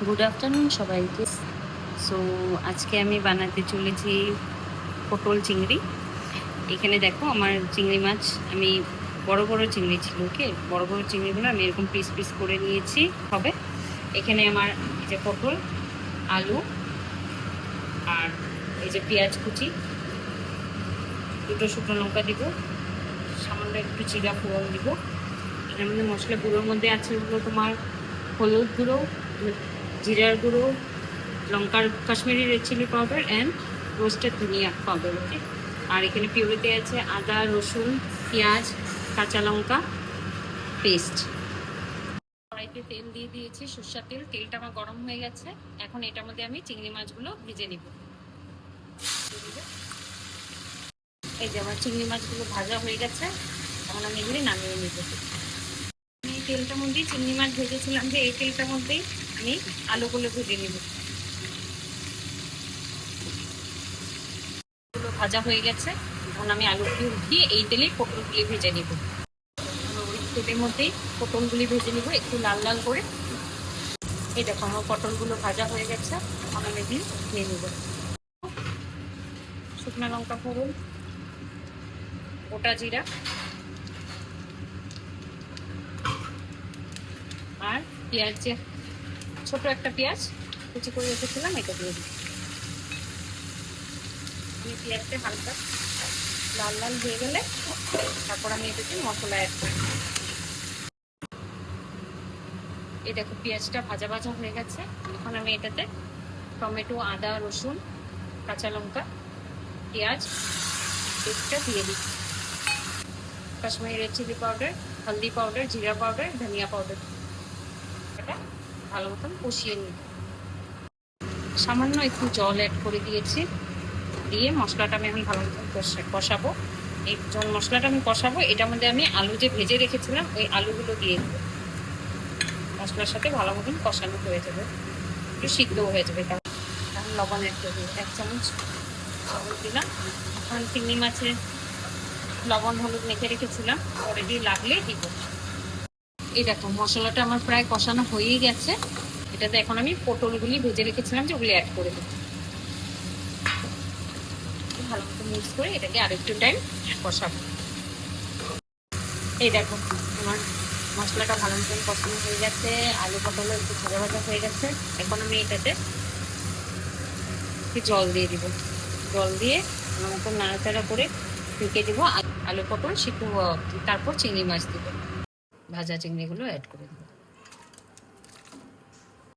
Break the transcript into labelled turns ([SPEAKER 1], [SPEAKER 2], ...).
[SPEAKER 1] Good afternoon সবাইকে। So আজকে আমি বানাতে চলেছি পটল চিংড়ি। এখানে দেখো আমার চিংড়ি মাছ, আমি বড় বড় চিংড়ি ছিল, ওকে, বড় বড় চিংড়িগুলো আমি এরকম পিস পিস করে নিয়েছি। হবে এখানে আমার এই যে পটল, আলু আর এই যে পেঁয়াজ কুচি, দুটো শুকনো লঙ্কা দিব, সামান্য একটু জিরা ফোড়ন দিব। এর মধ্যে মশলা গুঁড়োর মধ্যে আছে হলো তোমার হলুদ গুঁড়ো, জিরার গুঁড়ো, লঙ্কার Kashmiri red chilli powder and roasted dhania powder, okay. আর এখানে পিউরিতে আছে আদা, রসুন, পেঁয়াজ, কাঁচা লঙ্কা পেস্ট। কড়াইতে তেল দিয়ে দিয়েছি, সরষের তেল। তেলটা আমার গরম হয়ে গেছে। এখন এটার মধ্যে আমি চিংড়ি মাছগুলো ভেজে নিব। এই যে আমার চিংড়ি মাছগুলো ভাজা হয়ে গেছে, এখন আমি এগুলি নামিয়ে নিব। এই তেলটার মধ্যেই চিংড়ি মাছ ভেজেছিলাম, যে এই তেলটার মধ্যেই আমি আলুগুলো ভেজে নিব। ভাজা হয়ে গেছে, এখন আমি আলুগুলি উঠিয়ে এই তেলেই পটলগুলি ভেজে নিব। ওই তেলের মধ্যেই পটলগুলি ভেজে নিব একটু লাল লাল করে। এই দেখো আমার পটলগুলো ভাজা হয়ে গেছে, এখন আমি এগুলি নিয়ে নিব। শুকনো লঙ্কা ফোড়ন, গোটা জিরা আর পেঁয়াজ, যে ছোট একটা পেঁয়াজ কুচি করে রেখেছিলাম, এটা দিয়ে দিই। আমি পেঁয়াজটা হালকা লাল লাল হয়ে গেলে তারপর আমি এটাতে মশলা অ্যাড করি। এই দেখো পেঁয়াজটা ভাজা ভাজা হয়ে গেছে, এখন আমি এটাতে টমেটো, আদা, রসুন, কাঁচা লঙ্কা, পেঁয়াজ পেস্টটা দিয়ে দিই। কাশ্মীরি রেড চিলি পাউডার, হলদি পাউডার, জিরা পাউডার, ধনিয়া পাউডার, এটা ভালো মতন কষিয়ে নিই। সামান্য একটু জল অ্যাড করে দিয়েছি, দিয়ে মশলাটা আমি এখন ভালো মতন কষাবো। এই জল মশলাটা আমি কষাবো, এটার মধ্যে আমি আলু যে ভেজে রেখেছিলাম ওই আলুগুলো দিয়ে দেবো। মশলার সাথে ভালো মতন কষানো হয়ে যাবে, একটু সিদ্ধও হয়ে যাবে। তখন লবণ অ্যাড করে দেবো, 1 চামচ লবণ দিলাম। এখন চিংড়ি মাছে লবণ হলুদ মেখে রেখেছিলাম, পরে দিয়ে লাগলে দিব। এই দেখো মশলাটা আমার প্রায় কষানো হয়েই গেছে। এটাতে এখন আমি পটলগুলি ভেজে রেখেছিলাম যে ওগুলি অ্যাড করে দেবো। ভালো মতো মিক্স করে এটাকে আরেকটু টাইম কষাবো। এই দেখো আমার মশলাটা ভালো মতন কষানো হয়ে গেছে, আলু পটল একটু ভাজা ভাজা হয়ে গেছে। এখন আমি এটাতে জল দিয়ে দিব। জল দিয়ে ভালো মতন নাড়াচাড়া করে ঢেকে দেবো। আলু পটল সিদ্ধ হওয়া অবধি, তারপর চিংড়ি মাছ দিব, ভাজা চিংড়িগুলো অ্যাড করে দেবো।